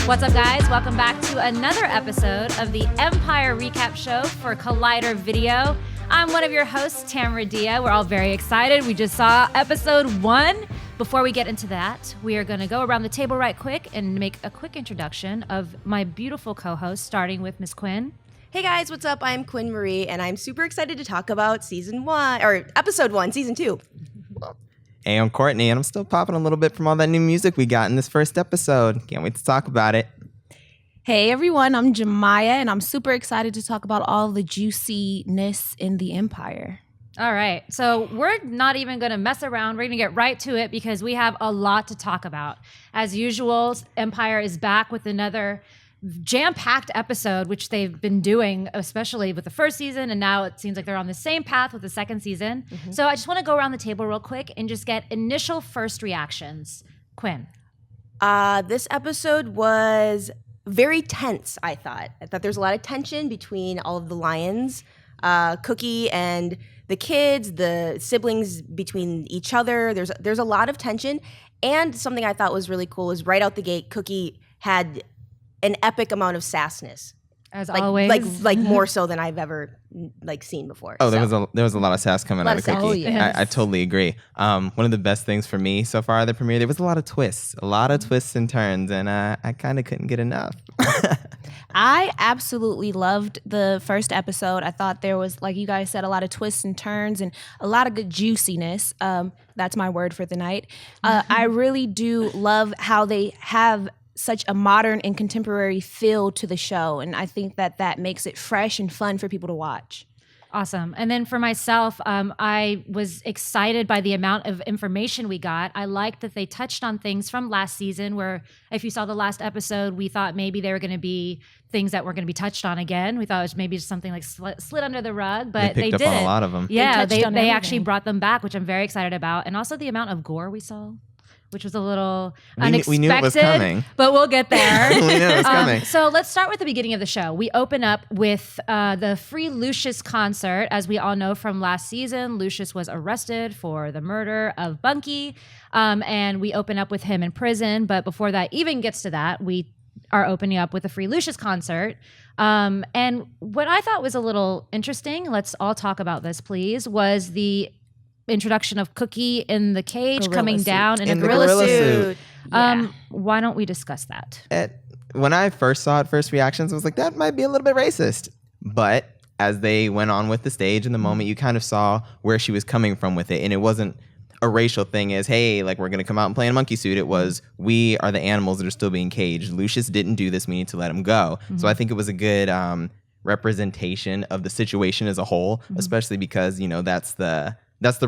What's up, guys? Welcome back to another episode of the Empire Recap Show for Collider Video. I'm one of your hosts, Tamara Dhia. We're all very excited. We just saw episode 1. Before we get into that, we are going to go around the table right quick and make a quick introduction of my beautiful co-host, starting with Miss Quinn. Hey guys, what's up? I'm Quinn Marie, and I'm super excited to talk about episode 1, season 2. Hey, I'm Courtney, and I'm still popping a little bit from all that new music we got in this first episode. Can't wait to talk about it. Hey everyone, I'm Jamiah, and I'm super excited to talk about all the juiciness in the Empire. All right, so we're not even going to mess around. We're going to get right to it because we have a lot to talk about. As usual, Empire is back with another jam-packed episode, which they've been doing, especially with the first season, and now it seems like they're on the same path with the second season. Mm-hmm. So I just want to go around the table real quick and just get initial first reactions. Quinn. This episode was very tense, I thought. I thought there was a lot of tension between all of the Lyons, Cookie and the kids, the siblings between each other. There's a lot of tension. And something I thought was really cool is right out the gate, Cookie had an epic amount of sassness. As always. Like more so than I've ever seen before. Oh, there was a lot of sass coming out of Cookie. Oh, yes. I totally agree. One of the best things for me so far at the premiere, there was a lot of twists and turns, and I kind of couldn't get enough. I absolutely loved the first episode. I thought there was, like you guys said, a lot of twists and turns and a lot of good juiciness. That's my word for the night. I really do love how they have such a modern and contemporary feel to the show. And I think that makes it fresh and fun for people to watch. Awesome. And then for myself, I was excited by the amount of information we got. I liked that they touched on things from last season where if you saw the last episode, we thought maybe they were going to be things that were going to be touched on again. We thought it was maybe just something like slid under the rug, but they picked did up on a lot of them. Yeah, they actually brought them back, which I'm very excited about. And also the amount of gore we saw, which was a little unexpected. We knew it was coming. But we'll get there. We knew it was coming. So let's start with the beginning of the show. We open up with the Free Lucious concert. As we all know from last season, Lucious was arrested for the murder of Bunky. And we open up with him in prison. But before that even gets to that, we are opening up with a Free Lucious concert. And what I thought was a little interesting, let's all talk about this, please, was the introduction of Cookie in the cage coming down in a gorilla suit. Why don't we discuss that? When I first saw it, first reactions was like, that might be a little bit racist. But as they went on with the stage in the moment, you kind of saw where she was coming from with it. And it wasn't a racial thing as, hey, like we're going to come out and play in a monkey suit. It was, we are the animals that are still being caged. Lucious didn't do this. We need to let him go. Mm-hmm. So I think it was a good representation of the situation as a whole, especially because, you know, that's the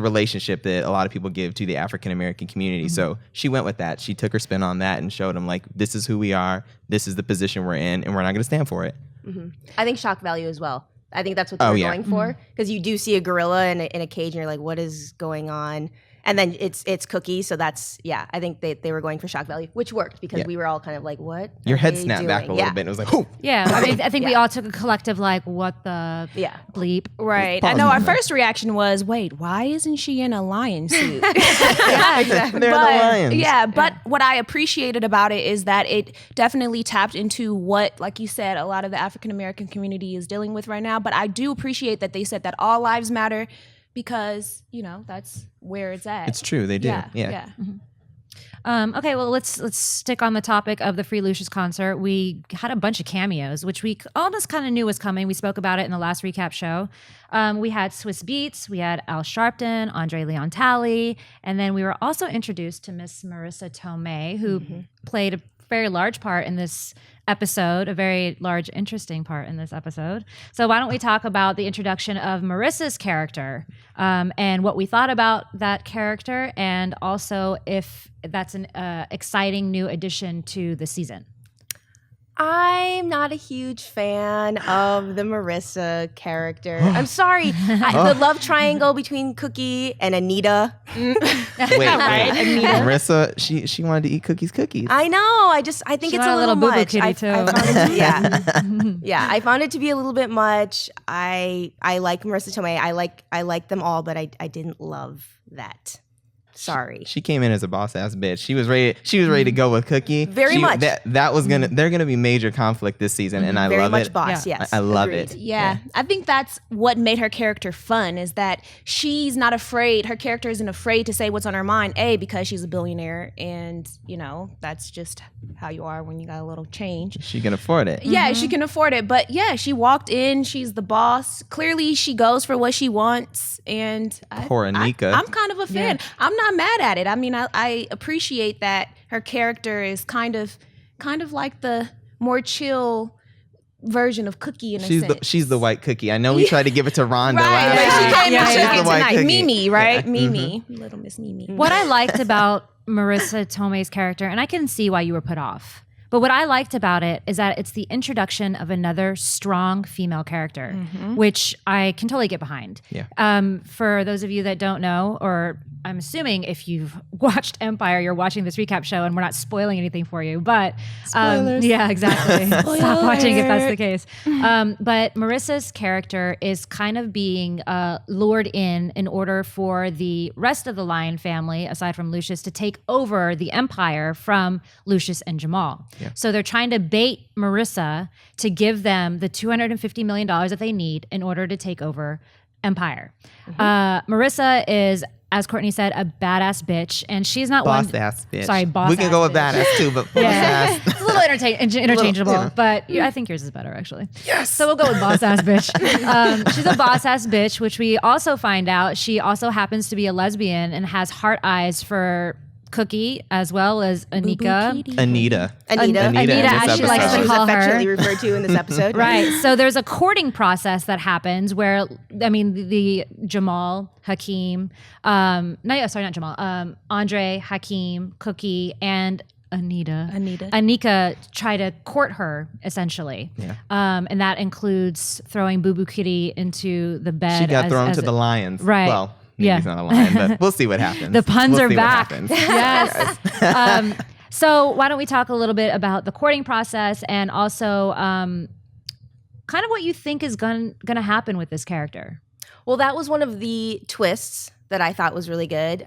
relationship that a lot of people give to the African-American community. Mm-hmm. So she went with that. She took her spin on that and showed them, like, this is who we are, this is the position we're in, and we're not going to stand for it. Mm-hmm. I think shock value as well. I think that's what they're going for. Because you do see a gorilla in a cage, and you're like, what is going on? And then it's Cookie, so that's, I think they were going for shock value, which worked because we were all kind of like, what? Your head snapped back a little bit, and it was like, oh! Yeah, I mean, I think we all took a collective, like, what the bleep? Right. I know our first reaction was, wait, why isn't she in a lion suit? Yeah, exactly. They're the lions. Yeah, but what I appreciated about it is that it definitely tapped into what, like you said, a lot of the African-American community is dealing with right now. But I do appreciate that they said that all lives matter, because, you know, that's where it's at. It's true, they do. Yeah. Mm-hmm. Okay, well, let's stick on the topic of the Free Lucious concert. We had a bunch of cameos, which we almost kind of knew was coming. We spoke about it in the last recap show. We had Swiss Beats, we had Al Sharpton, Andre Leon Talley, and then we were also introduced to Miss Marisa Tomei, who played a very large part in this episode, a very large, interesting part in this episode. So why don't we talk about the introduction of Marisa's character and what we thought about that character, and also if that's an exciting new addition to the season. I'm not a huge fan of the Marisa character. I'm sorry. The love triangle between Cookie and Anita. Wait. Anita. Marisa, she wanted to eat Cookie's cookies. I know. I think it's a little boo-boo much. kitty too. I found it to be a little bit much. I like Marisa Tomei. I like them all, but I didn't love that. Sorry. She came in as a boss ass bitch. She was ready to go with Cookie. Very much. That was they're gonna be major conflict this season, and I Very love much it. boss, Yeah. yes. I love Agreed. it. Yeah, I think that's what made her character fun, is that she's not afraid. Her character isn't afraid to say what's on her mind, because she's a billionaire, and, that's just how you are when you got a little change. She can afford it. Yeah, she can afford it. But yeah, she walked in, she's the boss. Clearly, she goes for what she wants, and Poor Anika. I'm kind of a fan. I'm not mad at it. I mean, I appreciate that her character is kind of like the more chill version of Cookie in a sense. She's the white Cookie. I know we tried to give it to Rhonda last Right, week. she came Yeah, and yeah. took it The white tonight. Cookie. Mimi, right? Yeah. Mimi, little Miss Mimi. What I liked about Marisa Tomei's character, and I can see why you were put off, but what I liked about it is that it's the introduction of another strong female character, which I can totally get behind. Yeah. For those of you that don't know, or I'm assuming if you've watched Empire, you're watching this recap show, and we're not spoiling anything for you. But yeah, exactly. Stop watching if that's the case. But Marissa's character is kind of being lured in order for the rest of the Lyon family, aside from Lucious, to take over the empire from Lucious and Jamal. Yeah. So they're trying to bait Marisa to give them the $250 million that they need in order to take over Empire. Marisa is, as Courtney said, a badass bitch, and she's not Boss one. ass bitch. Sorry, boss. We can ass go with bitch. badass too, but boss Yeah, ass. it's a little interchangeable, you know. but I think yours is better actually. Yes. So we'll go with boss ass bitch. She's a boss ass bitch, which we also find out she also happens to be a lesbian and has heart eyes for Cookie as well as Anika. Anita. Anita. Anita in this as she likes episode. to She was call affectionately her. referred to in this episode. Right. So there's a courting process that happens where, the Jamal, Hakeem, not Jamal, Andre, Hakeem, Cookie, and Anika try to court her, essentially. Yeah. And that includes throwing Boo Boo Kitty into the bed. She got thrown as to the lions. Right. Well, maybe Yeah. he's not a lion, but we'll see what happens. The puns We'll are see what back. happens. Yes. So why don't we talk a little bit about the courting process and also kind of what you think is going to happen with this character? Well, that was one of the twists that I thought was really good.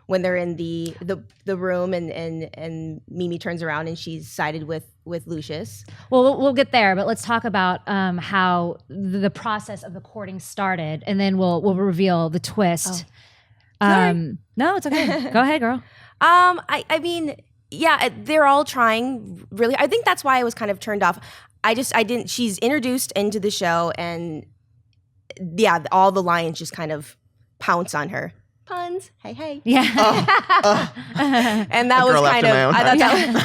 When they're in the room and Mimi turns around and she's sided with Lucious. Well, we'll get there, but let's talk about how the process of the courting started, and then we'll reveal the twist. Sorry. No, it's okay. Go ahead, girl. I mean, yeah, they're all trying really. I think that's why I was kind of turned off. I didn't. She's introduced into the show, and yeah, all the lions just kind of pounce on her. Puns, hey. Yeah. And that was girl kind after of. my own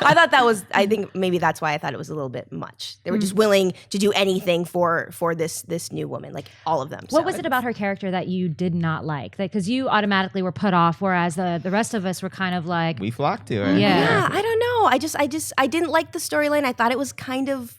I thought that was. I think maybe that's why I thought it was a little bit much. They were just willing to do anything for this new woman, like all of them. What was it about her character that you did not like? Because you automatically were put off, whereas the rest of us were kind of like, We flocked to her. Yeah. I don't know. I didn't like the storyline. I thought it was kind of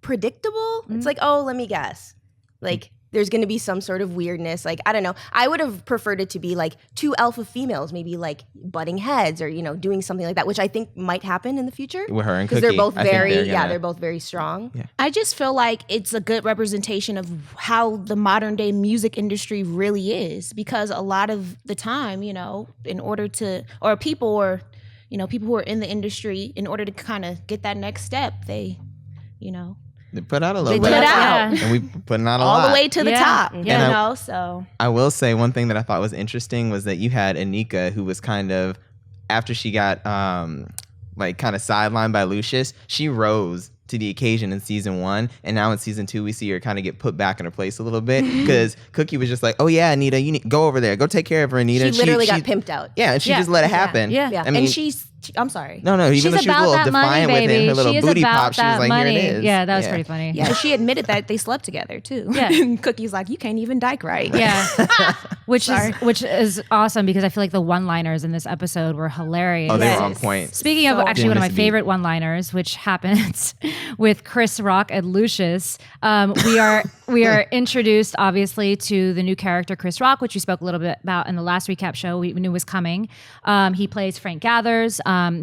predictable. It's like, oh, let me guess. Like, there's going to be some sort of weirdness. Like, I don't know. I would have preferred it to be like two alpha females, maybe like butting heads or, doing something like that, which I think might happen in the future. With her and Because Cookie. they're both I think very, they're gonna- they're both very strong. Yeah. I just feel like it's a good representation of how the modern day music industry really is, because a lot of the time, in order to, or people who are in the industry, in order to kind of get that next step, they put out a They little put bit. it out. Yeah. And we putting out a all lot. the way to the Yeah. top, Yeah. so. I will say one thing that I thought was interesting was that you had Anika, who was kind of, after she got kind of sidelined by Lucious, she rose to the occasion in season 1, and now in season 2 we see her kind of get put back in her place a little bit, because Cookie was just like, oh yeah, Anita, you need go over there, go take care of her, Anita. She literally got pimped out. Yeah, and she Yeah. just let it happen. Yeah. Yeah. I mean, And I'm sorry. no, even She's though she was a about little that money, defiant with it, baby. her little She is booty about pop, she was that like, money. here it is. Yeah, that was pretty funny. Yeah, she admitted that they slept together too. Yeah. And Cookie's like, you can't even dyke right. Yeah, which Sorry. is awesome, because I feel like the one-liners in this episode were hilarious. Oh, they were on Yes. point. Speaking of So- actually one of my Didn't miss a beat. favorite one-liners, which happens with Chris Rock and Lucious, we are introduced obviously to the new character Chris Rock, which we spoke a little bit about in the last recap show. We knew was coming. He plays Frank Gathers,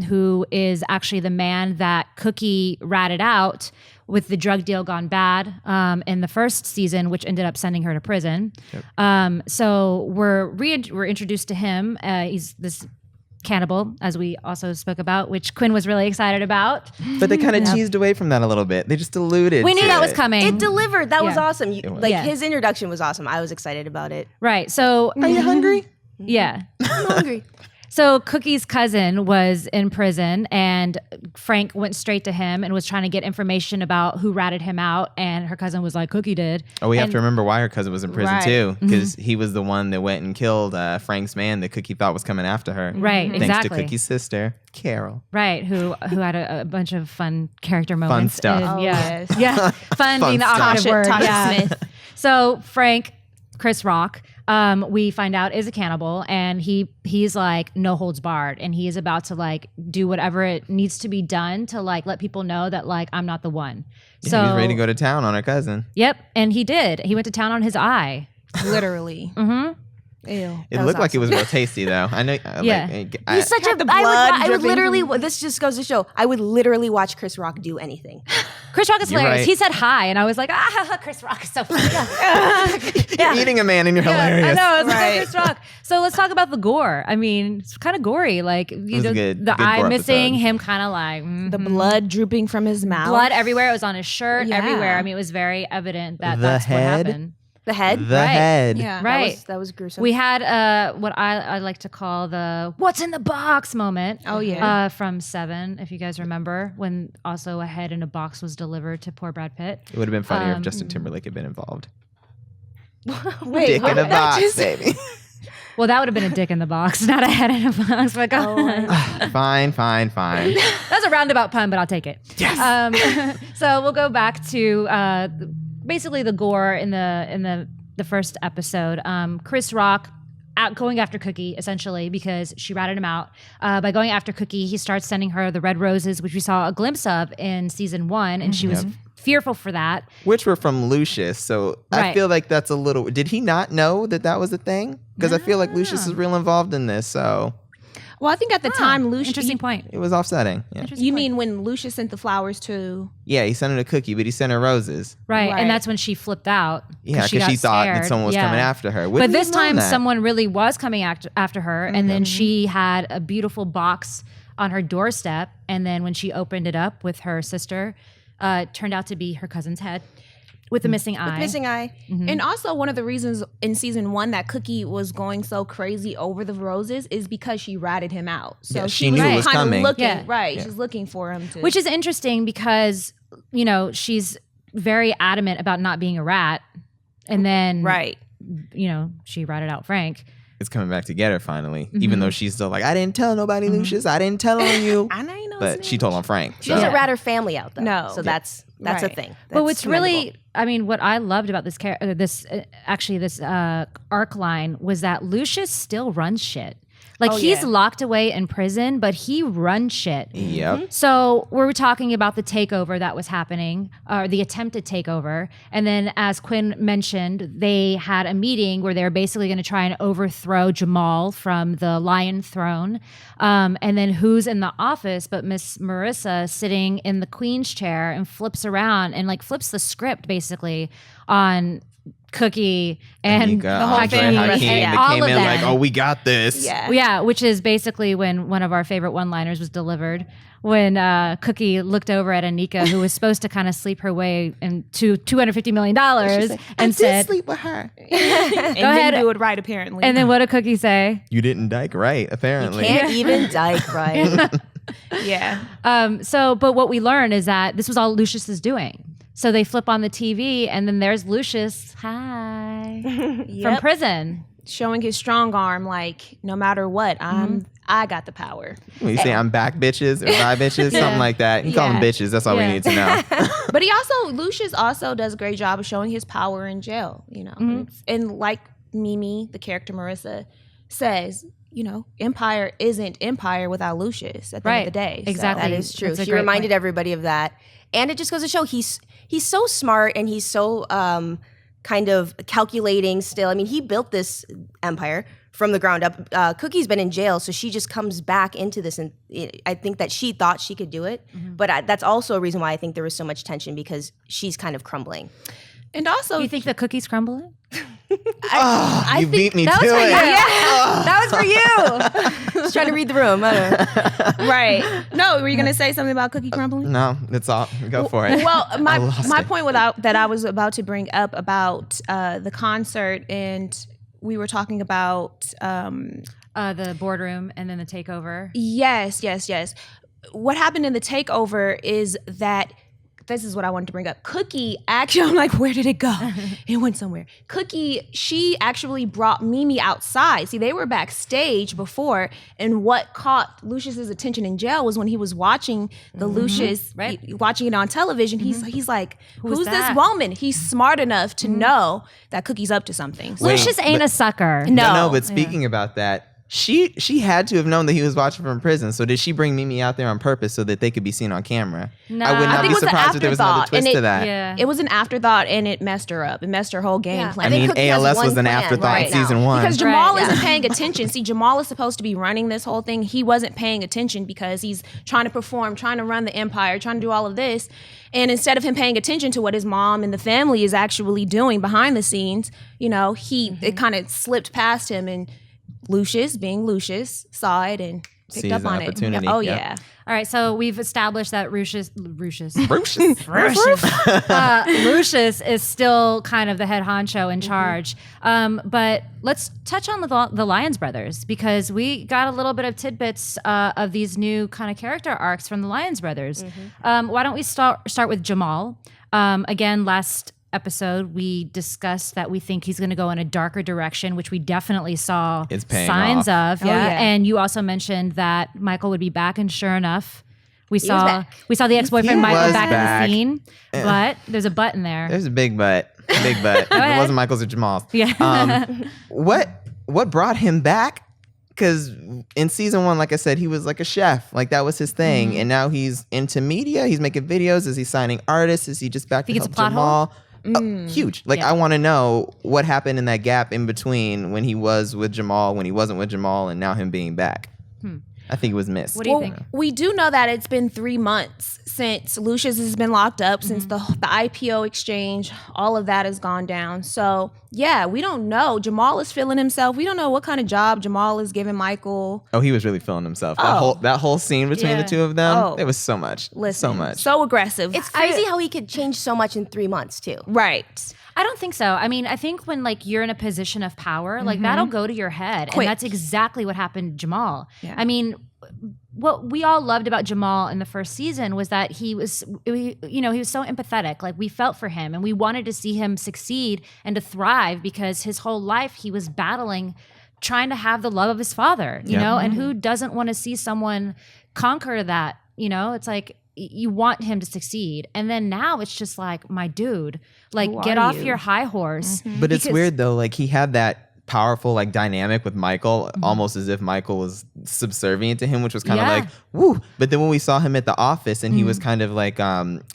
who is actually the man that Cookie ratted out with the drug deal gone bad in the first season, which ended up sending her to prison. So we're introduced to him. He's this cannibal, as we also spoke about, which Quinn was really excited about. But they kind of teased away from that a little bit. They just alluded. We knew to that was it. coming. It delivered. That was Yeah. awesome. was. His introduction was awesome. I was excited about it. Right. So Are you hungry? yeah. I'm hungry. So Cookie's cousin was in prison, and Frank went straight to him and was trying to get information about who ratted him out. And her cousin was like, Cookie did. Oh, we have And- to remember why her cousin was in prison Right. too, because he was the one that went and killed Frank's man that Cookie thought was coming after her. Right, Thanks exactly. to Cookie's sister, Carol. Right, who had a bunch of fun character moments. stuff. And, Oh, yeah, yes. yeah, fun being the stuff. operative word. Tasha Yeah. Smith. So Frank, Chris Rock, we find out is a cannibal, and he's like no holds barred, and he is about to like do whatever it needs to be done to like let people know that like I'm not the one. Yeah, So he was ready to go to town on her cousin. Yep, and he did. He went to town on his eye. Literally. Mm-hmm. Ew. It looked like it was real tasty though. I know. Yeah. He's such Had the I blood would dripping literally. This just goes to show. I would literally watch Chris Rock do anything. Chris Rock is You're hilarious. right. He said hi, and I was like, Chris Rock is so funny. You're eating a man and you're hilarious. I know, it's Right. like Chris Rock. So let's talk about the gore. I mean, it's kind of gory. Like was a good the eye gore missing, episode. him kind of like The blood drooping from his mouth. blood everywhere. It was on his shirt, Yeah. everywhere. I mean, it was very evident that The that's head? what happened. The head. The Right. head. Yeah. Right. That was gruesome. We had what I like to call the "What's in the box" moment. Oh, yeah. From Seven, if you guys remember, when also a head in a box was delivered to poor Brad Pitt. It would have been funnier if Justin Timberlake had been involved. Wait, Dick what in a did that box, just- baby. Well, that would have been a dick in the box, not a head in a box. But Fine. that's a roundabout pun, but I'll take it. Yes. So we'll go back to basically the gore in the first episode. Chris Rock going after Cookie essentially because she ratted him out. By going after Cookie, he starts sending her the red roses, which we saw a glimpse of in season 1, and she was fearful for that. Which were from Lucious, so I Right. feel like that's a little. Did he not know that was a thing? Because I feel like Lucious is real involved in this, so Well, I think at the time, Lucius. Interesting point. it was offsetting. Yeah, You mean when Lucius sent the flowers to? yeah, he sent her a cookie, but he sent her roses. Right. Right. And that's when she flipped out. Yeah, because got she thought that scared. someone was Yeah. coming after her. But this time, that. someone really was coming after her. And then she had a beautiful box on her doorstep. And then when she opened it up with her sister, it turned out to be her cousin's head with a missing eye. Missing eye. And also, one of the reasons in season 1 that Cookie was going so crazy over the roses is because she ratted him out. So Yeah, she knew it was kinda coming. Looking, Yeah. right. She's looking for him to. Which is interesting because, she's very adamant about not being a rat. And then, right. She ratted out Frank. It's coming back to get her finally, even though she's still like, I didn't tell nobody, Lucious. I didn't tell on you. I know you know. But she told on Frank. She so. doesn't rat her family out though. No. So that's a Right. thing. But That's what's commendable. really, what I loved about this this arc line was that Lucious still runs shit. Like he's yeah. locked away in prison, but he runs shit. Yep. So we were talking about the takeover that was happening, or the attempted takeover. And then as Quinn mentioned, they had a meeting where they were basically going to try and overthrow Jamal from the Lion throne. And then who's in the office but Miss Marisa sitting in the queen's chair and flips around and like flips the script basically on Cookie and you the got whole Andre thing. Hakeem And that all came of in them. like, oh, we got this. Yeah. Yeah, which is basically when one of our favorite one-liners was delivered. When Cookie looked over at Anika, who was supposed to kind of sleep her way into $250 million, and said, sleep with her. And Go ahead. do it right, apparently. and then what did Cookie say? You didn't dyke right, apparently. Can't even dyke right. yeah. But what we learned is that this was all Lucious is doing. So they flip on the TV, and then there's Lucious, hi, from Yep. prison. Showing his strong arm, like no matter what, I got the power. When you say I'm back, bitches, or bye, bitches, something like that. You call them Yeah. bitches. That's all we Yeah. need to know. But Lucius also does a great job of showing his power in jail, And like Mimi, the character Marisa, says, Empire isn't Empire without Lucius at the end of the day. So- Exactly. That is true. That's a She great reminded point. everybody of that. And it just goes to show he's so smart and he's so kind of calculating still. I mean, he built this empire from the ground up. Cookie's been in jail, so she just comes back into this, and I think that she thought she could do it. But that's also a reason why I think there was so much tension, because she's kind of crumbling. And also, You think the cookie's crumbling? You beat me to That was for it. you. That was for you. Just trying to read the room. I don't know. right? No, were you gonna say something about cookie crumbling? No, it's all. Go for it. Well, my lost it. point that I was about to bring up about the concert, and we were talking about The boardroom and then the takeover. yes. What happened in the takeover is that. This is what I wanted to bring up. Cookie, actually, I'm like, where did it go? It went somewhere. Cookie, she actually brought Mimi outside. See, they were backstage before, and what caught Lucious's attention in jail was when he was watching the Lucious, Right. watching it on television. He's like, who's that? this woman? He's smart enough to know that Cookie's up to something. So- Wait, Lucious ain't a sucker. No. But speaking about that, she had to have known that he was watching from prison. So did she bring Mimi out there on purpose so that they could be seen on camera? No. I would I not think be it was an surprised if there was another afterthought, and twist to that. Yeah. It was an afterthought, and it messed her up. It messed her whole game Yeah. plan. I think mean, Cookie has ALS one was an plan afterthought right in now. season 1. Because Jamal Right, isn't paying attention. See, Jamal is supposed to be running this whole thing. He wasn't paying attention because he's trying to perform, trying to run the empire, trying to do all of this. And instead of him paying attention to what his mom and the family is actually doing behind the scenes, it kind of slipped past him, and Lucious, being Lucious, saw it and picked Sees up the on it. opportunity, Oh, yep. yeah. All right, so we've established that Lucious is still kind of the head honcho in charge. But let's touch on the Lyons Brothers, because we got a little bit of tidbits of these new kind of character arcs from the Lyons Brothers. Why don't we start with Jamal? Again, last episode we discussed that we think he's going to go in a darker direction, which we definitely saw It's paying signs off. of. Oh, yeah. And you also mentioned that Michael would be back, and sure enough, we was saw back. the ex-boyfriend He Michael was back back. in the scene, but there's a but in there. There's a big butt. Big butt. If it ahead. wasn't Michael's or Jamal's. Yeah. What brought him back? Because in season 1, like I said, he was like a chef. Like that was his thing. And now he's into media. He's making videos. Is he signing artists? Is he just back Think to it's a help plot hole? Jamal? Oh, huge. Like Yeah. I want to know what happened in that gap in between when he was with Jamal, when he wasn't with Jamal, and now him being back. I think it was missed. What do you think? We do know that it's been 3 months since Lucious has been locked up, since the IPO exchange, all of that has gone down. So, yeah, we don't know. Jamal is feeling himself. We don't know what kind of job Jamal is giving Michael. Oh, he was really feeling himself. Oh. That whole scene between Yeah. the two of them, Oh. it was so much. Listen, so much. so aggressive. It's crazy how he could change so much in 3 months, too. right. I don't think so. I mean, I think when like you're in a position of power, like that'll go to your head. Quick. And that's exactly what happened to Jamal. Yeah. I mean, what we all loved about Jamal in the first season was that he was so empathetic. Like we felt for him and we wanted to see him succeed and to thrive, because his whole life he was battling, trying to have the love of his father, you Yeah. know, and who doesn't want to see someone conquer that, you know? It's like you want him to succeed. And then now it's just like, my dude, like Who get are off you? your high horse. But it's Because- weird though, like he had that powerful like dynamic with Michael, almost as if Michael was subservient to him, which was kind of Yeah. like, woo. But then when we saw him at the office and he was kind of like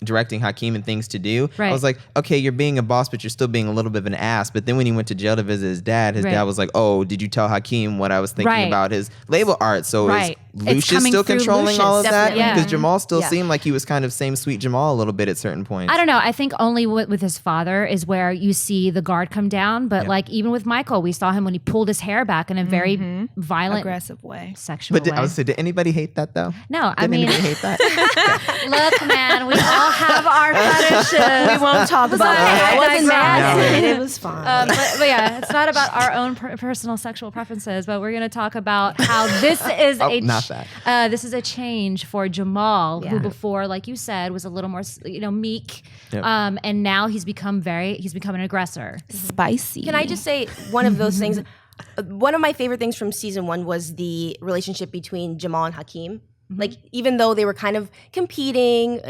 directing Hakeem and things to do, I Right. was like, okay, you're being a boss, but you're still being a little bit of an ass. But then when he went to jail to visit his dad Right. was like, oh, did you tell Hakeem what I was thinking Right. about his label art? So Right. is It's Lucious coming still through controlling all of Lucious, that? definitely. Because Yeah. Jamal still Yeah. seemed like he was kind of same sweet Jamal a little bit at certain points. I don't know. I think only with his father is where you see the guard come down. But like even with Michael, we saw him when he pulled his hair back in a very violent, Aggressive way. sexual But way. I was saying, did anybody hate that though? No, I Did mean, anybody hate that? look, man, we all have our fetishes. We won't talk about okay. that. I wasn't mad No. at it. It was fine. But yeah, it's not about our own personal sexual preferences, but we're going to talk about how this is not that. this is a change for Jamal, who Yeah. before, like you said, was a little more meek, Yep. and now he's become an aggressor. Spicy. Can I just say one of those things? One of my favorite things from season 1 was the relationship between Jamal and Hakeem. Like, even though they were kind of competing,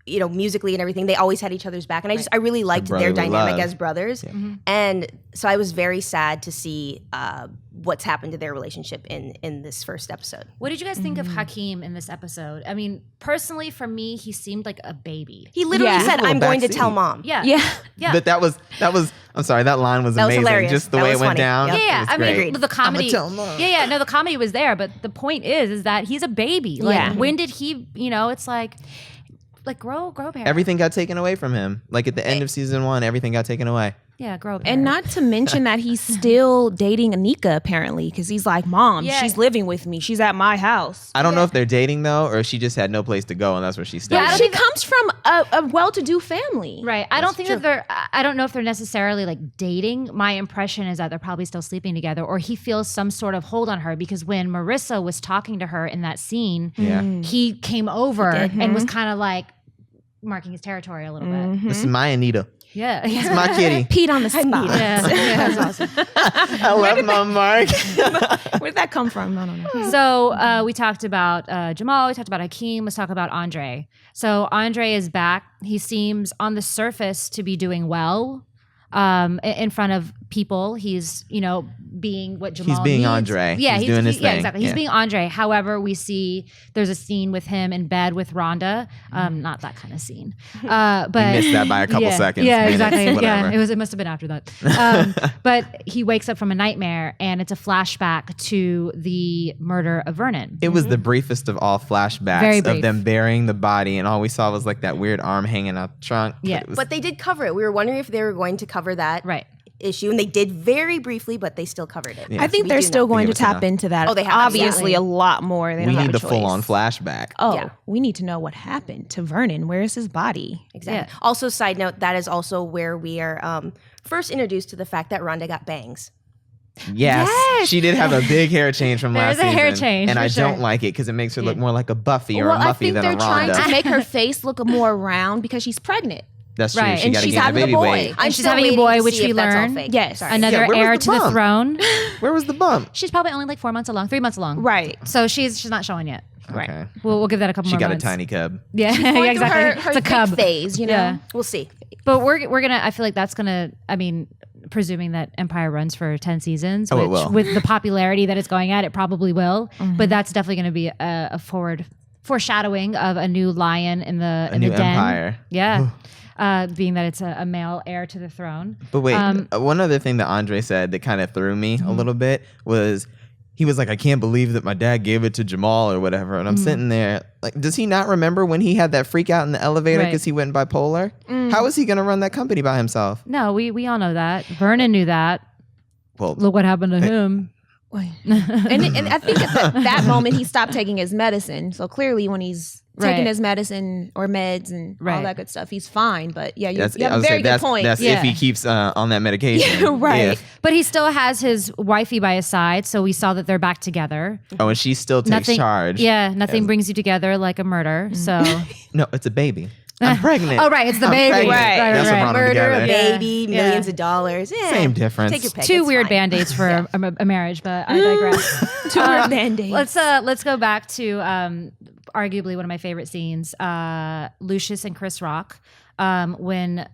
musically and everything, they always had each other's back. And I really liked their brotherly dynamic love. as brothers. And so I was very sad to see what's happened to their relationship in this first episode. What did you guys think of Hakeem in this episode? I mean, personally, for me, he seemed like a baby. He literally Yeah. said, Little "I'm going to backseat. tell mom." Yeah. Yeah. But that was. I'm sorry. That line was That was amazing. hilarious. Just the That way it was went funny. down. Yep. It Yeah, was I mean, great. the comedy. tell Mom. Yeah, no, the comedy was there, but the point is that he's a baby. Like, Yeah. when did he? It's like grow a pair. Everything got taken away from him. Like at the end of season 1, everything got taken away. Yeah, grow a pair. And not to mention that he's still dating Anika apparently, because he's like, Mom, Yeah. she's living with me. She's at my house. I don't know if they're dating though, or she just had no place to go, and that's where she stayed. Yeah, I don't She think comes from a well-to-do family. Right. I don't think that I don't know if they're necessarily like dating. My impression is that they're probably still sleeping together, or he feels some sort of hold on her, because when Marisa was talking to her in that scene, Yeah. he came over and was kind of like marking his territory a little bit. This is my Anita. Yeah. This is my kitty. Pete on the spot. Yeah, that's awesome. I love my Mark. Where did that come from? I don't know. So we talked about Jamal. We talked about Hakeem. Let's talk about Andre. So Andre is back. He seems on the surface to be doing well in front of people. He's, being what Jamal being needs. Andre. Yeah, He's doing his Yeah, thing. exactly. He's Yeah. being Andre. However, we see there's a scene with him in bed with Rhonda. Not that kind of scene. But missed that by a couple seconds, Yeah, minutes, exactly. whatever. Yeah, it must have been after that. But he wakes up from a nightmare, and it's a flashback to the murder of Vernon. It was the briefest of all Very flashbacks brief. of them burying the body, and all we saw was like that weird arm hanging out the trunk. Yeah. It was- But they did cover it. We were wondering if they were going to cover that Right. issue, and they did very briefly, but they still covered it. Yeah. I think We they're do still know. going Think to it was tap enough. into that. Oh, they have, obviously yeah. a lot more. They we don't have need a the full-on choice. flashback. Oh, Yeah. we need to know what happened to Vernon. Where is his body? Exactly. Yeah. Also, side note, that is also where we are first introduced to the fact that Rhonda got bangs. Yes, she did have a big hair change from There's last a season. hair change, and for I sure. don't like it because it makes her look more like a Buffy or Well, a I Muffy think than a they're trying Rhonda. to make her face look more round because she's pregnant. That's true. Right. She And got to she's gain a having a baby boy. weight. I'm she's still having a waiting boy, to which see we if that's all learn. fake. Yes. Sorry. Another Yeah, where was heir the to the bump? throne. Where was the bump? She's probably only like 4 months along, 3 months along. Right. So she's not showing yet. Right. Okay. We'll give that a couple She more got months. a tiny cub. Yeah, yeah, Going through exactly. Her It's a cub thick phase, you know. Yeah. We'll see. But we're gonna. I feel like that's gonna. I mean, presuming that Empire runs for 10 seasons, Oh, it which will. with the popularity that it's going at, it probably will. Mm-hmm. But that's definitely going to be a foreshadowing of a new lion in the A new den. empire. Yeah, being that it's a male heir to the throne. But wait, one other thing that Andre said that kind of threw me a little bit was he was like, I can't believe that my dad gave it to Jamal or whatever. And I'm sitting there like, does he not remember when he had that freak out in the elevator Right. because he went bipolar? How is he going to run that company by himself? No, we all know that. Vernon knew that. Well, Look what happened to him. And I think at that moment he stopped taking his medicine. So clearly, when he's taking Right. his medicine or meds and all Right. that good stuff, he's fine. But yeah, you that's, have I a would say very good point. That's Yeah. if he keeps on that medication. Yeah, right. If- But he still has his wifey by his side, so we saw that they're back together. oh, and she still takes charge. Yeah, nothing brings you together like a murder. So, No, it's a baby. I'm pregnant. oh right, it's the I'm baby. pregnant. Right, That's what right. brought them Murder, a together. baby, Yeah. millions of dollars. Yeah. Same difference. Take your pick. Two it's weird fine. band-aids for a marriage, but I digress. Two were band-aids. Let's go back to arguably one of my favorite scenes, Lucious and Chris Rock. When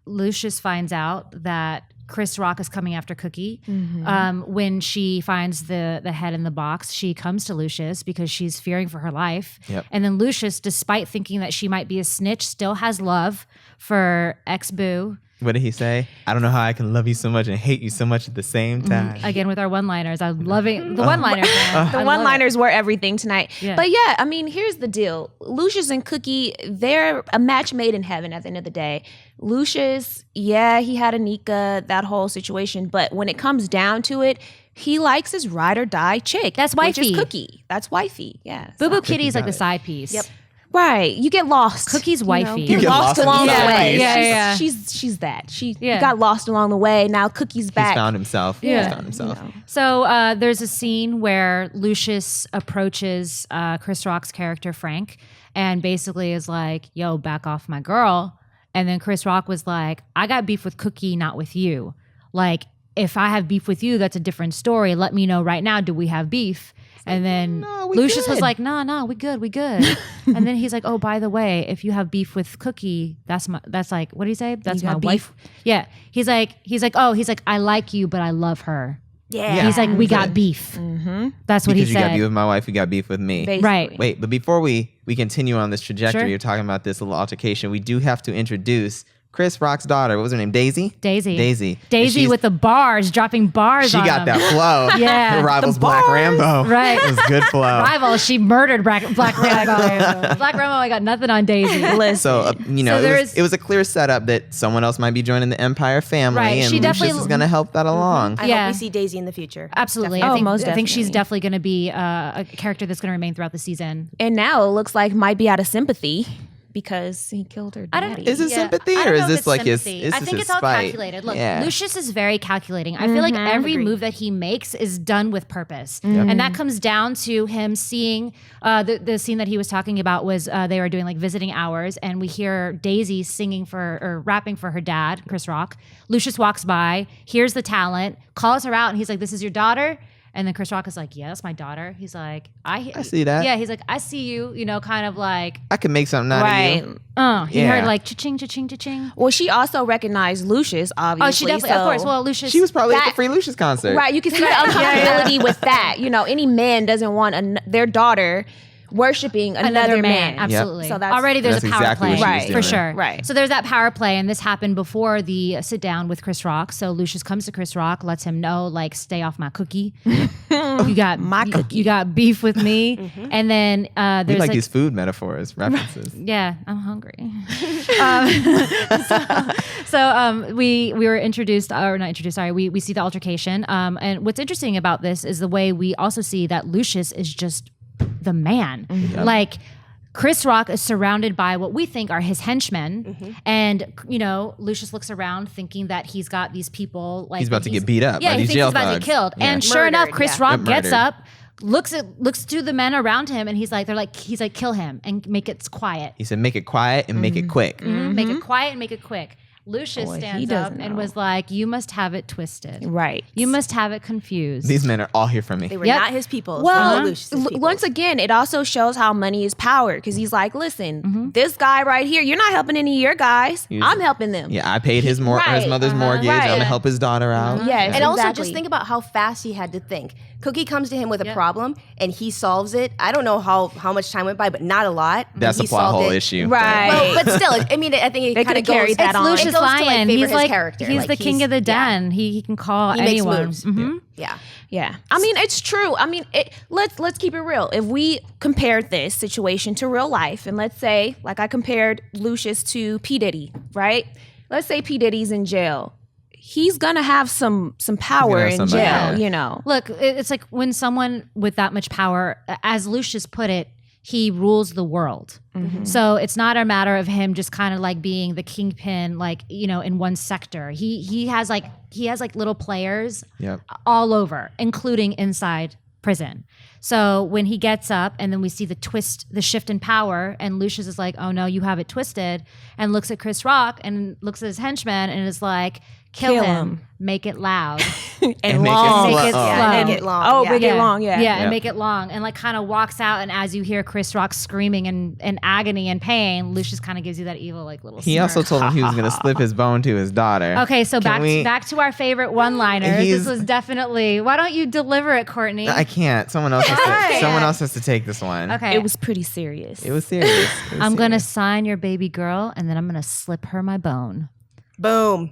Lucious finds out that Chris Rock is coming after Cookie. When she finds the head in the box, she comes to Lucious because she's fearing for her life. Yep. And then Lucious, despite thinking that she might be a snitch, still has love for ex-boo. What did he say? I don't know how I can love you so much and hate you so much at the same time. Again, with our one-liners. I'm loving the one-liners. man. I The love one-liners were everything tonight. Yeah. But yeah, I mean, here's the deal. Lucious and Cookie, they're a match made in heaven at the end of the day. Lucious, yeah, he had Anika, that whole situation. But when it comes down to it, he likes his ride or die chick. That's Which is wifey. Cookie. That's wifey. Yeah. Boo Boo Cookie Kitty's like got the it. side piece. Yep. Right. You get lost. Cookie's you know? wifey. You're You get lost lost in along the the side way. piece. Yeah, yeah. She's that. She Yeah. got lost along the way. Now Cookie's back. He's found himself. Yeah. He's found himself. So there's a scene where Lucious approaches Chris Rock's character Frank and basically is like, yo, back off my girl. And then Chris Rock was like, I got beef with Cookie, not with you. Like, if I have beef with you, that's a different story. Let me know right now, do we have beef? And then no, we Lucious was good. like, no, we good. And then he's like, oh, by the way, if you have beef with Cookie, that's like, what did he say? That's You my got wife. Yeah. He's like, I like you, but I love her. Yeah. He's like, we got beef. That's what Because he you got said. beef with my wife, you got beef with me. Basically. Right. Wait, but before we continue on this trajectory Sure. of talking about this little altercation, we do have to introduce Chris Rock's daughter. What was her name? Daisy? Daisy. Daisy. And Daisy she's- with the bars, dropping bars She on got him. that flow. Yeah. Her rival's The Black bars. Rambo. Right. It was good flow. Rival, she murdered Black Rambo. Black Rambo, I got nothing on Daisy. So, So it was a clear setup that someone else might be joining the Empire family. Right, And she definitely- Lucious is going to help that along. I Yeah. hope we see Daisy in the future. Absolutely. Definitely. most I think she's definitely. definitely going to be a character that's going to remain throughout the season. And now it looks like might be out of sympathy because he killed her I daddy. don't. Is it sympathy I don't or know is if this it's like his- sympathy. this I is think his it's all spite? calculated. Look, Yeah. Lucious is very calculating. I feel like every Agreed. move that he makes is done with purpose, and that comes down to him seeing the scene that he was talking about was they were doing like visiting hours, and we hear Daisy singing or rapping for her dad, Chris Rock. Lucious walks by, hears the talent, calls her out, and he's like, "This is your daughter." And then Chris Rock is like, "Yeah, that's my daughter." He's like, I see that. Yeah, he's like, "I see you," kind of like, I could make something out Right. of you. he Yeah. heard like cha-ching, cha-ching, cha-ching. Well, she also recognized Lucious, obviously. Oh, she definitely, of so- course. Well, Lucious. She was probably at the That- Free Lucious concert. Right, you can see the uncomfortability with that. Any man doesn't want their daughter worshiping another man. Absolutely. So that's- already there's That's a power exactly play, what she was Right. doing. for sure. Right. So there's that power play, and this happened before the sit down with Chris Rock. So Lucious comes to Chris Rock, lets him know, like, stay off my cookie. You got My you- cookie. You got beef with me, and then We there's like like these food metaphors, references. yeah, I'm hungry. We were introduced, or not introduced. Sorry, we see the altercation. And what's interesting about this is the way we also see that Lucious is just the man. Like Chris Rock is surrounded by what we think are his henchmen, and Lucious looks around thinking that he's got these people like He's about to get beat up Yeah, by he these thinks jail he's about to thugs. get killed. Yeah. And sure enough, Murdered, Chris yeah. Rock Yep, gets murdered. up. Looks to the men around him, and he's like, kill him and make it quiet. He said, make it quiet and make it quick. Make it quiet and make it quick. Lucious Boy, he stands up doesn't and know. was like, "You must have it twisted. Right. You must have it confused." These men are all here for me. They were Yep. not his people. Well, Lucious's people. once again, it also shows how money is power because he's like, listen, this guy right here, you're not helping any of your guys. I'm helping them. Yeah, I paid his his Right. mother's mortgage. Right. I'm gonna help his daughter out. Yes, And also exactly. just think about how fast he had to think. Cookie comes to him with a Yep. problem and he solves it. I don't know how much time went by, but not a lot. That's He a plot solved hole it. issue. Right. Well, but still, I mean, I think it They kind of could've carried that It's on. Lucious It goes to, like, Lyon. favor He's his like character. he's Like, the king he's- of the yeah. den. He can call He makes anyone. moves. Mhm. Yeah. Yeah. I mean, it's true. I mean, let's keep it real. If we compared this situation to real life, and let's say, like I compared Lucious to P. Diddy, right? Let's say P. Diddy's in jail. He's gonna have some power have in somebody, jail, yeah. Look, it's like when someone with that much power, as Lucious put it, he rules the world. So it's not a matter of him just kind of like being the kingpin, like in one sector. He has like little players Yep. all over, including inside prison. So when he gets up and then we see the shift in power, and Lucious is like, "Oh no, you have it twisted," and looks at Chris Rock and looks at his henchman and is like, "Kill him, make it loud." and make it long. slow. Make it Oh. slow. Make it long. Oh, yeah. make it long, yeah. and Yep. make it long, and like kind of walks out, and as you hear Chris Rock screaming in agony and pain, Lucious kind of gives you that evil like little He smirk. also told him he was gonna slip his bone to his daughter. Okay, so Can back to our favorite one-liner. This He's- was definitely. Why don't you deliver it, Courtney? I can't. Someone else has to take this one. Okay. It was pretty serious. It was serious. It was I'm gonna serious. sign your baby girl, and then I'm gonna slip her my bone, Boom.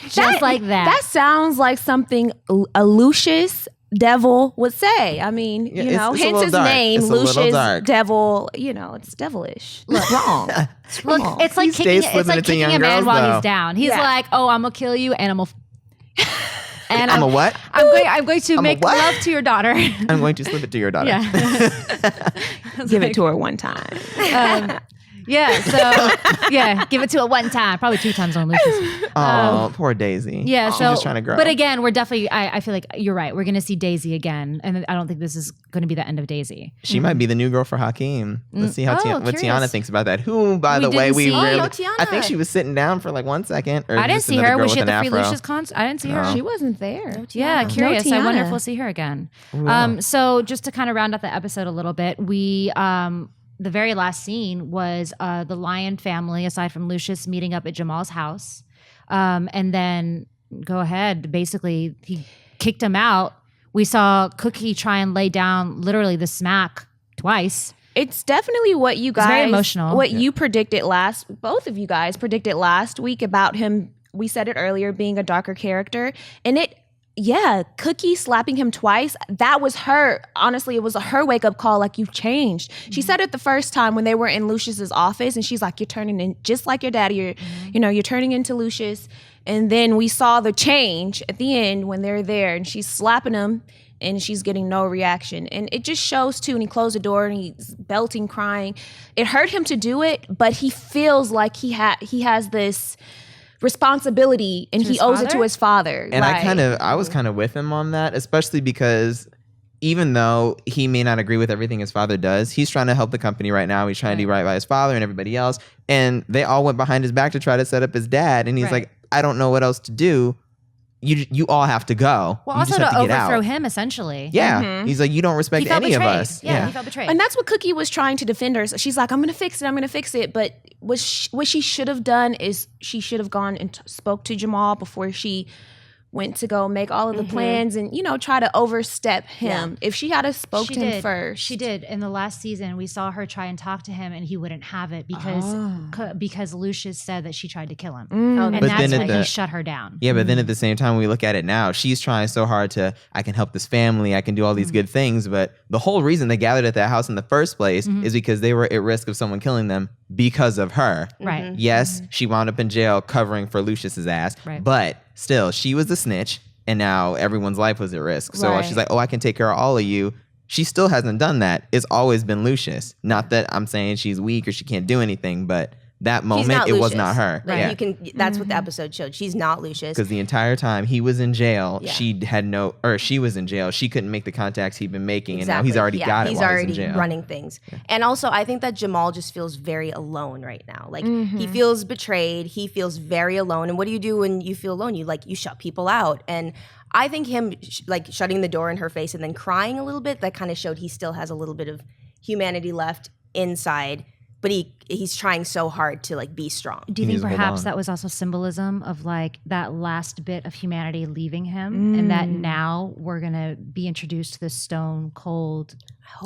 just like that. That sounds like something a Lucious devil would say. I mean, Yeah, you it's- know, it's a hence little his dark. name, It's a little Lucious dark. devil. It's devilish. It's wrong. It's Look, wrong. it's like He stays kicking. It's slipping like it to kicking young a man girls, while though. he's down. He's Yeah. like, "Oh, I'm gonna kill you, and I'm and I'm a what? I'm going to I'm a make what? love to your daughter." I'm going to slip it to your daughter. Yeah. Give it to her one time. Yeah. So yeah, give it to it one time, probably 2 times on Lucious. Oh, poor Daisy. Yeah, She's so just trying to grow. But again, we're definitely. I feel like you're right. We're gonna see Daisy again, and I don't think this is going to be the end of Daisy. She might be the new girl for Hakeem. Let's see how Oh, what curious. Tiana thinks about that. Who, by We the way, didn't we see- really. Oh, no, Tiana. I think she was sitting down for like 1 second. Or I didn't just see another her. girl Was she with at an the Free afro. Lucious concert? I didn't see her. No. She wasn't there. Yeah, curious. I wonder if Tiana. we'll see her again. So just to kind of round out the episode a little bit, we the very last scene was the Lyon family, aside from Lucious, meeting up at Jamal's house, and then go ahead. Basically, he kicked him out We saw Cookie try and lay down literally the smack twice. It's definitely what you guys, very emotional. What you predicted both of you guys predicted last week about him. We said it earlier, being a darker character, and Cookie slapping him twice. That was her. Honestly, it was her wake up call. Like, you've changed. She said it the first time when they were in Lucious's office, and she's like, "You're turning in just like your daddy. You're turning into Lucious." And then we saw the change at the end when they're there, and she's slapping him, and she's getting no reaction. And it just shows too. And he closed the door, and he's belting, crying. It hurt him to do it, but he feels like he has this responsibility, and he owes it to his father. And right. I was kind of with him on that, especially because even though he may not agree with everything his father does, he's trying to help the company right now. He's trying to do right by his father and everybody else. And they all went behind his back to try to set up his dad. And he's like, I don't know what else to do. You all have to go. Well, you also just have to get overthrow out. him, essentially. Yeah. He's like, you don't respect He felt any betrayed. of us. Yeah, he felt betrayed. And that's what Cookie was trying to defend her. So she's like, I'm going to fix it. But what she should have done is she should have gone and spoke to Jamal before she went to go make all of the plans and, try to overstep him. Yeah. If she had spoke to him first. She did. In the last season, we saw her try and talk to him, and he wouldn't have it because Lucious said that she tried to kill him. And But that's then when he shut her down. Yeah, but then at the same time, when we look at it now, she's trying so hard I can help this family, I can do all these good things, but the whole reason they gathered at that house in the first place is because they were at risk of someone killing them because of her. Right. Yes, she wound up in jail covering for Lucious's ass, but still, she was the snitch, and now everyone's life was at risk. So she's like, I can take care of all of you. She still hasn't done that. It's always been Lucious. Not that I'm saying she's weak or she can't do anything, but that moment, it was not her. Like, you can. That's what the episode showed. She's not Lucious. Because the entire time he was in jail, she was in jail. She couldn't make the contacts he'd been making, and now he's already got it while he's in jail. He's already running things. Yeah. And also, I think that Jamal just feels very alone right now. Like, he feels betrayed. He feels very alone. And what do you do when you feel alone? You shut people out. And I think him shutting the door in her face and then crying a little bit, that kind of showed he still has a little bit of humanity left inside. But he's trying so hard to be strong. Do you think perhaps that was also symbolism of that last bit of humanity leaving him, and that now we're gonna be introduced to this stone cold?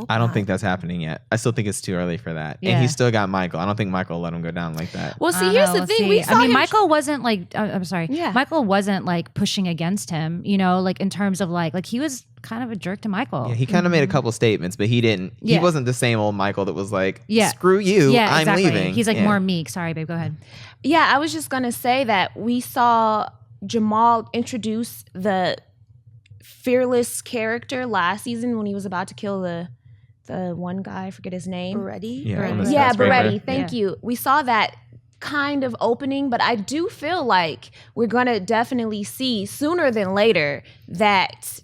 I don't think that's happening yet. I still think it's too early for that. Yeah. And he's still got Michael. I don't think Michael will let him go down like that. Well, see, here's the thing. Michael wasn't I'm sorry. Yeah. Michael wasn't pushing against him. In terms of he was kind of a jerk to Michael. Yeah, he kind of made a couple statements, but he didn't. He wasn't the same old Michael that was like, screw you, I'm leaving. He's more meek. Sorry, babe, go ahead. Yeah, I was just going to say that we saw Jamal introduce the fearless character last season when he was about to kill the one guy, I forget his name. Beretti? Yeah, Beretti. Thank you. We saw that kind of opening, but I do feel like we're going to definitely see sooner than later that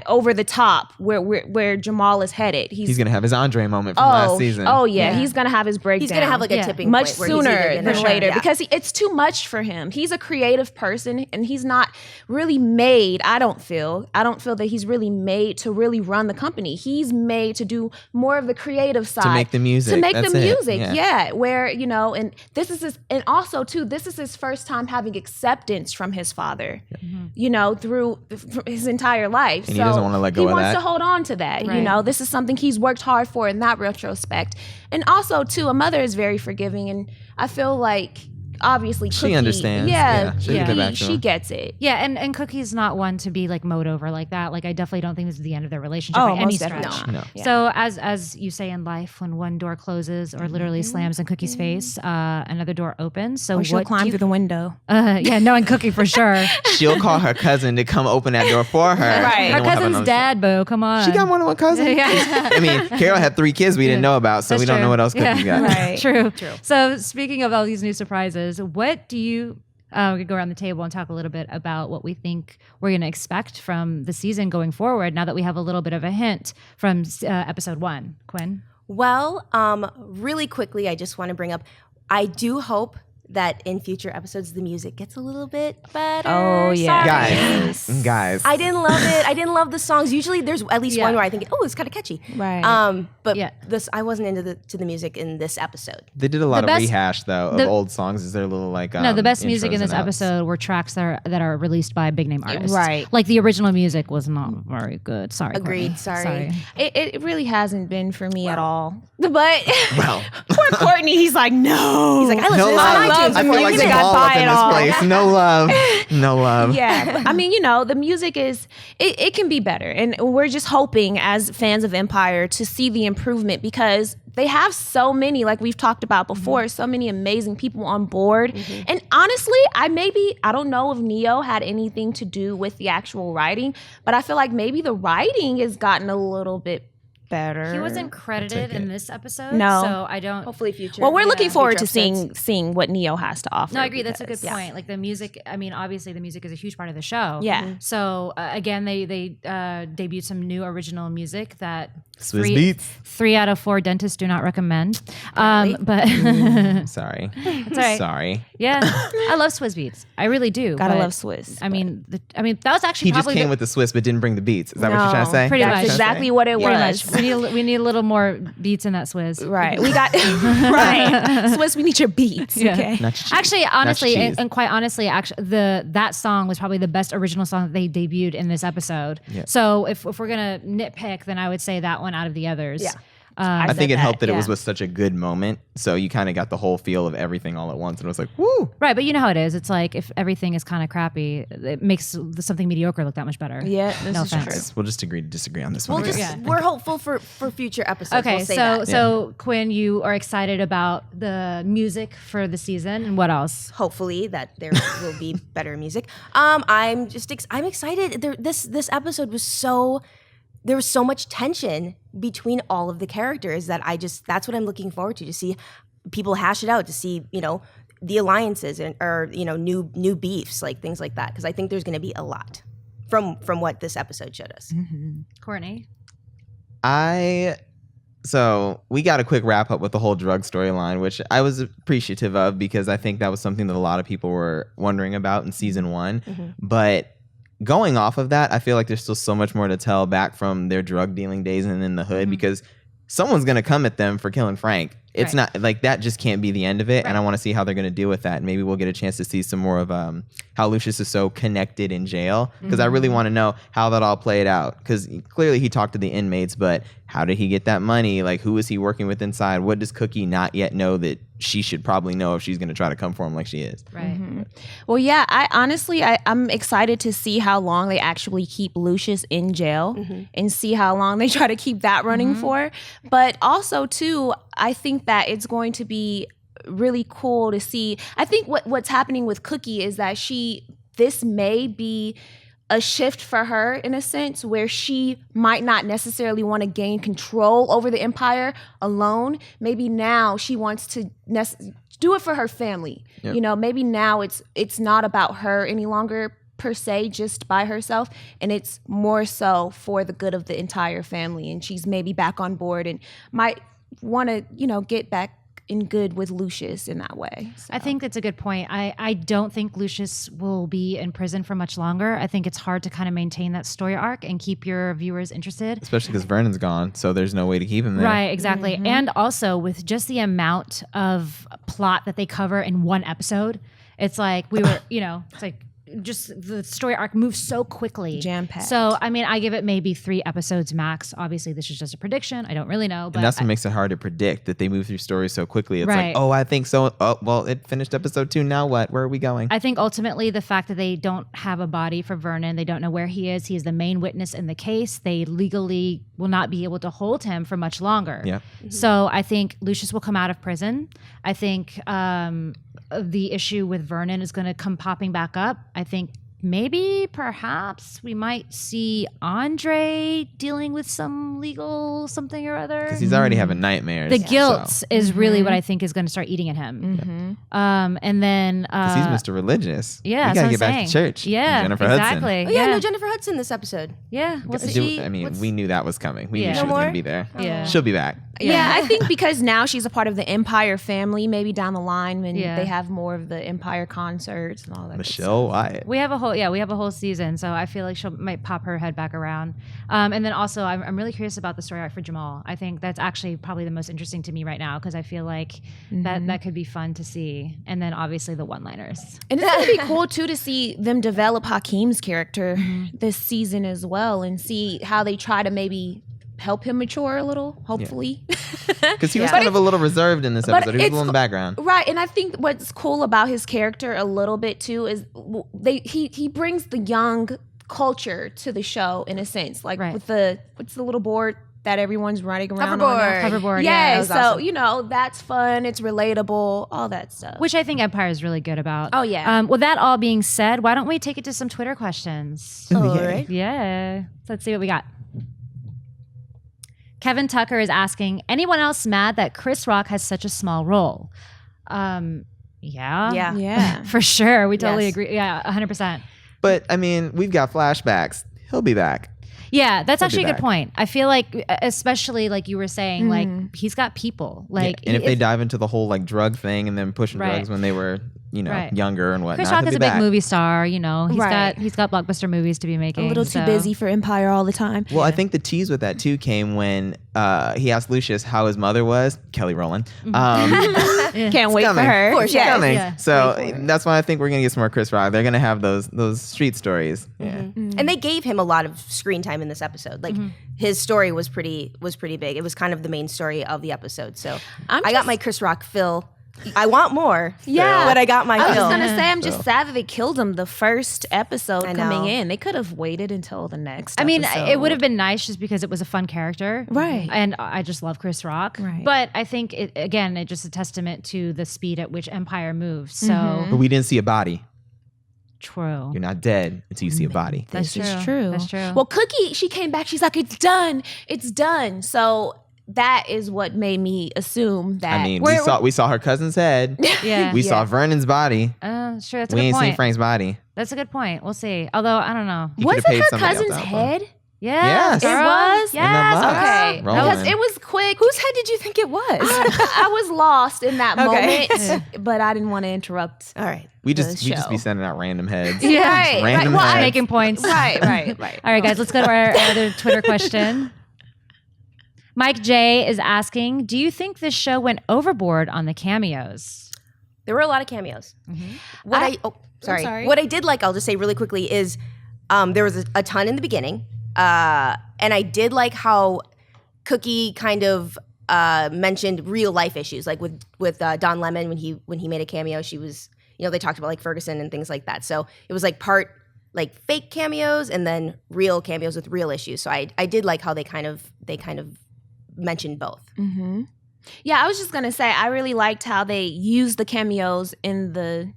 over the top where Jamal is headed. He's gonna have his Andre moment from last season. Oh yeah, he's gonna have his breakdown. He's gonna have a tipping much point sooner than later because it's too much for him. He's a creative person and he's not really made. I don't feel that he's really made to really run the company. He's made to do more of the creative side, to make the music. Yeah. Where and this is this is his first time having acceptance from his father. Through his entire life. And he doesn't want to let go of that. He wants to hold on to that. Right. This is something he's worked hard for in that retrospect. And also, too, a mother is very forgiving. And I feel like, obviously, Cookie, she understands. She gets it. Yeah, and Cookie's not one to be mowed over like that. I definitely don't think this is the end of their relationship by any stretch. No. Yeah. So as you say in life, when one door closes or literally slams in Cookie's face, another door opens. So she'll climb through the window. Knowing Cookie for sure. She'll call her cousin to come open that door for her. Right. Her cousin's dad, boo. Come on. She got one of her cousins. Yeah. I mean, Carol had 3 kids we didn't know about, so we don't know what else Cookie got. Right. True. So speaking of all these new surprises, what do you we could go around the table and talk a little bit about what we think we're going to expect from the season going forward now that we have a little bit of a hint from episode 1. Quinn? Well, really quickly, I just want to bring up, I do hope that in future episodes the music gets a little bit better. Oh, yeah. Guys. I didn't love it. I didn't love the songs. Usually there's at least Yeah. one where I think, oh, it's kind of catchy. Right. But Yeah. I wasn't into the music in this episode. They did a lot The of best- rehash though of the- old songs. Is there little like No, the best music intros in this and outs? episode were tracks that are released by big name artists. Right. Like the original music was not very good. Sorry. Agreed. Courtney. Sorry. It really hasn't been for me at all. But Well. poor Courtney, he's like, no. He's like, I listen No to this love. on iTunes I feel before like music. the got ball buy up in it this all. place. No love. No love. Yeah, but, I mean, the music it can be better, and we're just hoping as fans of Empire to see the improvement because they have so many, like we've talked about before, so many amazing people on board. And honestly, I don't know if Neo had anything to do with the actual writing, but I feel like maybe the writing has gotten a little bit better. He wasn't credited in this episode. No. So I don't. Hopefully future. Well, we're looking forward to future episodes. seeing what Neo has to offer. No, I agree. That's a good because- point. Like the music, I mean, obviously the music is a huge part of the show. Yeah. So again, they debuted some new original music that Swiss Beats. 3 out of 4 dentists do not recommend. But Sorry. it's all right. Sorry. Yeah, I love Swiss Beats. I really do. Gotta but, love Swiss. I mean, that was actually He just probably came with the Swiss but didn't bring the beats. Is that what you're trying to say? pretty That's much. exactly what it pretty was. much. We need a little more beats in that Swiss. Right. We got right. Swiss, we need your beats. Yeah. Okay. Not your cheese. Actually, Not honestly, your cheese. and quite honestly, actually, that song was probably the best original song that they debuted in this episode. Yeah. So if we're gonna nitpick, then I would say that one out of the others. Yeah. I think said it helped that it yeah. was with such a good moment. So you kind of got the whole feel of everything all at once. And it was like, woo. Right, but you know how it is. It's like if everything is kind of crappy, it makes something mediocre look that much better. Yeah, this No is offense. true. We'll just agree to disagree on this one. We'll just Yeah. we're hopeful for future episodes. Okay, We'll say so that. so Quinn, you are excited about the music for the season, and what else? Hopefully that there will be better music. I'm excited. This episode was there was so much tension between all of the characters that that's what I'm looking forward to see people hash it out, to see, the alliances or new beefs, like things like that. Because I think there's going to be a lot from what this episode showed us. Courtney? So we got a quick wrap up with the whole drug storyline, which I was appreciative of because I think that was something that a lot of people were wondering about in season 1. But going off of that, I feel like there's still so much more to tell back from their drug dealing days and in the hood because someone's going to come at them for killing Frank. It's Right. not like that just can't be the end of it. And I want to see how they're going to deal with that. And maybe we'll get a chance to see some more of how Lucious is so connected in jail. Because I really want to know how that all played out. Because clearly he talked to the inmates, but how did he get that money? Like, who is he working with inside? What does Cookie not yet know that she should probably know if she's going to try to come for him like she is? Right. Well, yeah, I'm excited to see how long they actually keep Lucious in jail and see how long they try to keep that running for. But also, too, I think that it's going to be really cool to see. I think what's happening with Cookie is that this may be a shift for her in a sense where she might not necessarily want to gain control over the empire alone. Maybe now she wants to do it for her family. Yep. Maybe now it's not about her any longer per se, just by herself, and it's more so for the good of the entire family. And she's maybe back on board and might want to, get back in good with Lucious in that way. So. I think that's a good point. I don't think Lucious will be in prison for much longer. I think it's hard to kind of maintain that story arc and keep your viewers interested. Especially because Vernon's gone, so there's no way to keep him there. Right, exactly. And also with just the amount of plot that they cover in one episode, it's like it's like just the story arc moves so quickly. Jam-packed. So, I mean, I give it maybe 3 episodes max. Obviously, this is just a prediction. I don't really know. But And that's what makes it hard to predict, that they move through stories so quickly. It's Right. like, oh, I think so. Oh, well, it finished episode 2. Now what? Where are we going? I think ultimately the fact that they don't have a body for Vernon, they don't know where he is. He is the main witness in the case. They legally will not be able to hold him for much longer. Yeah. So I think Lucious will come out of prison. I think the issue with Vernon is going to come popping back up. I think maybe perhaps we might see Andre dealing with some legal something or other. Because he's already having nightmares. The guilt so. is really what I think is going to start eating at him. And then Because he's Mr. Religious. yeah, we that's gotta what get I'm back saying. to church. Yeah, Jennifer exactly. Hudson. Oh, yeah, no Jennifer Hudson this episode. Yeah, we'll see. We knew that was coming. We Yeah. knew she No was going more? to be there. Yeah. She'll be back. Yeah, I think because now she's a part of the Empire family, maybe down the line when Yeah. they have more of the Empire concerts and all that. good Michelle Wyatt. We have a whole season, so I feel like she might pop her head back around. And then also, I'm really curious about the story arc for Jamal. I think that's actually probably the most interesting to me right now because I feel like that could be fun to see. And then obviously the one-liners. And it's gonna be cool too to see them develop Hakeem's character this season as well, and see how they try to maybe help him mature a little. Hopefully, Because he was Yeah. kind of a little reserved in this but episode. He was a it's little in the background. right? And I think what's cool about his character a little bit too is he brings the young culture to the show in a sense, like Right. with what's the little board that everyone's running around on now? Hoverboard, Yeah, that was so awesome. that's fun. It's relatable, all that stuff. Which I think Empire is really good about. Oh, yeah. With that all being said, why don't we take it to some Twitter questions? All right. Yeah. So let's see what we got. Kevin Tucker is asking, anyone else mad that Chris Rock has such a small role? Yeah. Yeah. yeah. For sure. We totally Yes. agree. Yeah, 100%. But, I mean, we've got flashbacks. He'll be back. Yeah, that's actually a be good back. point. I feel like, especially like you were saying, like he's got people. Like, And if they dive into the whole, like, drug thing and then pushing Right. drugs when they were, Right. younger and whatnot, Chris Rock he'll is be a big back. movie star, Right. he's got blockbuster movies to be making. A little too so- busy for Empire all the time. Well, I think the tease with that too came when he asked Lucious how his mother was, Kelly Rowland. Can't wait for coming. her. Of course, yeah. Coming. Yeah. So that's why I think we're gonna get some more Chris Rock. They're gonna have those street stories. Yeah. And they gave him a lot of screen time in this episode. Like his story was pretty big. It was kind of the main story of the episode. So I got just- my Chris Rock fill. I want more. Yeah. But I got my I was fill. just gonna say, I'm just sad that they killed him the first episode I coming know. in. They could have waited until the next. I mean, episode. it would have been nice just because it was a fun character. Right. And I just love Chris Rock. Right. But I think, it's just a testament to the speed at which Empire moves. So But we didn't see a body. true. You're not dead until you see a body. That's This is true. true. That's true. Well, Cookie, she came back. She's like, "It's done. It's done." So that is what made me assume that. I mean, we saw her cousin's head. Yeah. We saw Vernon's body. Sure, that's a We good ain't point. seen Frank's body. That's a good point. We'll see. Although, I don't know. He was could've it paid her somebody else cousin's out, though. Yes. head? Yes. It was? Yes. In the box. Okay, Rolling. because it was quick. Whose head did you think it was? I was lost in that Okay. moment, but I didn't want to interrupt. All right. We the just be show. sending out random heads. Yeah. Right, Random right. Well, heads. Making points. Right. All right, guys, let's go to our other Twitter question. Mike J is asking, do you think this show went overboard on the cameos? There were a lot of cameos. What sorry. What I did like, I'll just say really quickly, is there was a ton in the beginning, and I did like how Cookie kind of mentioned real life issues, like with Don Lemon when he made a cameo. She was, they talked about like Ferguson and things like that. So it was like part like fake cameos and then real cameos with real issues. So I did like how they kind of mentioned both. Mm-hmm. Yeah, I was just gonna say I really liked how they used the cameos in the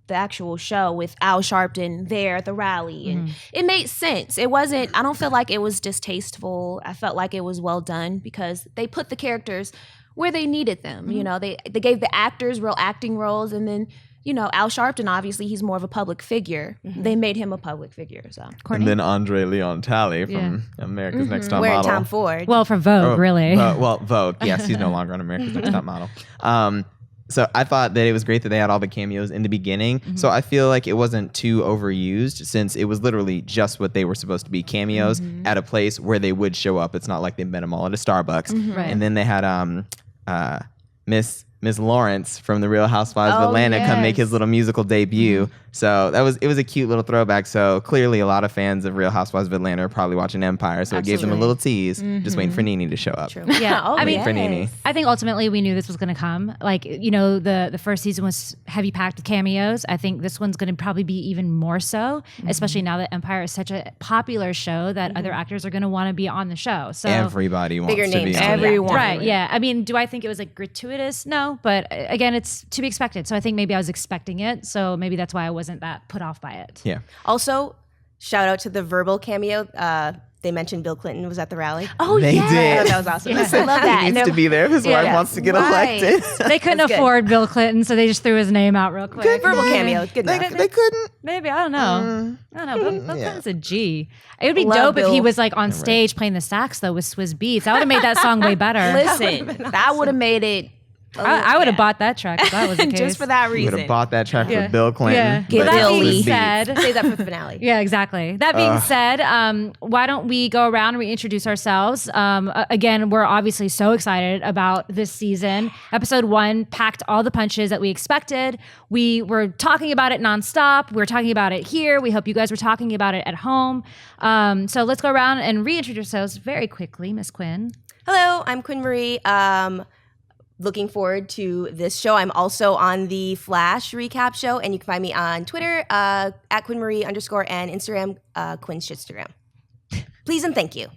actual show with Al Sharpton there at the rally, and it made sense. It wasn't. I don't feel like it was distasteful. I felt like it was well done because they put the characters where they needed them. They gave the actors real acting roles, and then Al Sharpton, obviously he's more of a public figure. They made him a public figure. So Courtney? And then Andre Leon Talley from America's Next Top Wearing Model. Tom Ford. Well, for Vogue, really. Vogue. Yes, he's no longer on America's Next Top Model. So I thought that it was great that they had all the cameos in the beginning. So I feel like it wasn't too overused since it was literally just what they were supposed to be, cameos at a place where they would show up. It's not like they met them all at a Starbucks. Right. And then they had Miss Lawrence from The Real Housewives of Atlanta come make his little musical debut. So it was a cute little throwback. So clearly a lot of fans of Real Housewives of Atlanta are probably watching Empire. So it gave them a little tease, just waiting for Nene to show up. True. Yeah. I mean, For Nene. I think ultimately we knew this was going to come. Like, the first season was heavy packed with cameos. I think this one's going to probably be even more so, especially now that Empire is such a popular show that other actors are going to want to be on the show. So Everybody wants Bigger to be names. on it. everyone, Right, yeah. I mean, do I think it was like gratuitous? No, but again, it's to be expected. So I think maybe I was expecting it. So maybe that's why I wasn't wasn't that put off by it. Yeah. Also, shout out to the verbal cameo. They mentioned Bill Clinton was at the rally. Oh, They yeah. did. That was awesome. Yeah. I love that. He And needs to be there if his wife wants to get Right. elected. They couldn't That's good. afford Bill Clinton, so they just threw his name out real quick. Verbal cameo. Good They, enough. they couldn't. Maybe, I don't know. I don't know. Bill yeah. Clinton's a G. It would be Love dope if he Bill. was like on stage playing the sax though with Swiss Beats. That would have made that song way better. Listen, that would have made it. I would have bought that track if that was the case. Just for that You would reason. have bought that track Yeah. for Bill Clinton. Yeah. but Get That it's Billy. being Swiss Beats. said, Save that for the finale. yeah, exactly. That being said, why don't we go around and reintroduce ourselves? Again, we're obviously so excited about this season. Episode 1 packed all the punches that we expected. We were talking about it nonstop. We were talking about it here. We hope you guys were talking about it at home. So let's go around and reintroduce ourselves very quickly, Miss Quinn. Hello, I'm Quinn Marie. Looking forward to this show. I'm also on the Flash recap show, and you can find me on Twitter at Quinn Marie _ and Instagram Quinn's Shitstagram. Please and thank you.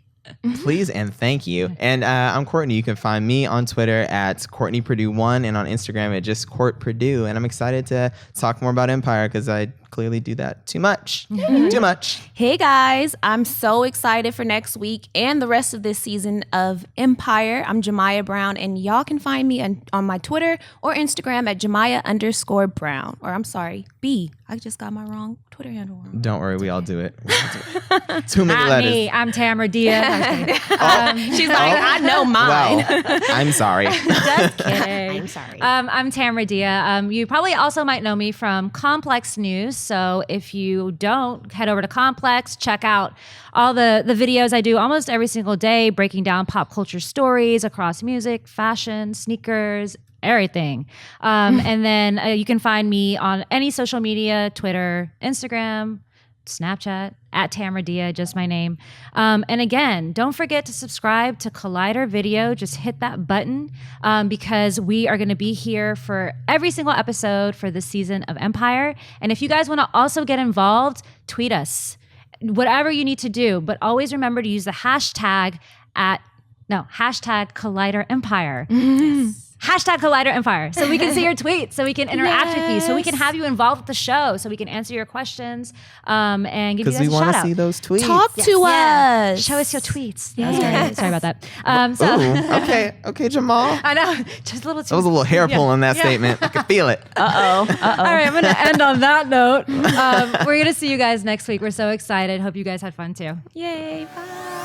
Please and thank you. And I'm Courtney. You can find me on Twitter at Courtney Perdue 1 and on Instagram at just Court Perdue. And I'm excited to talk more about Empire because I clearly do that too much. Too much. Hey guys, I'm so excited for next week and the rest of this season of Empire. I'm Jamiah Brown, and y'all can find me on my Twitter or Instagram at Jamiah_Brown. Or I'm sorry, B. I just got my wrong Twitter handle wrong. Don't worry, we all do it. We all do it. Too many Not letters. me. I'm Tamara Dhia. I'm just kidding. She's like, I know mine. Wow. I'm sorry. Just kidding. I'm sorry. I'm Tamara Dhia. You probably also might know me from Complex News. So if you don't, head over to Complex, check out all the videos I do almost every single day, breaking down pop culture stories across music, fashion, sneakers, everything. And then you can find me on any social media, Twitter, Instagram, Snapchat, at Tamara Dhia, just my name. And again, don't forget to subscribe to Collider Video. Just hit that button because we are going to be here for every single episode for this season of Empire. And if you guys want to also get involved, tweet us. Whatever you need to do, but always remember to use the hashtag Collider Empire. Hashtag Collider Empire. So we can see your tweets, so we can interact with you, so we can have you involved with the show, so we can answer your questions and give you Because guys we a want shout to out. see those tweets. Talk to Yeah. us. Show us your tweets. Yes. Sorry about that. Ooh, okay, Jamal. I know, just a little. That was a little hair pull in that statement. I could feel it. All right, I'm going to end on that note. We're going to see you guys next week. We're so excited. Hope you guys had fun too. Yay. Bye.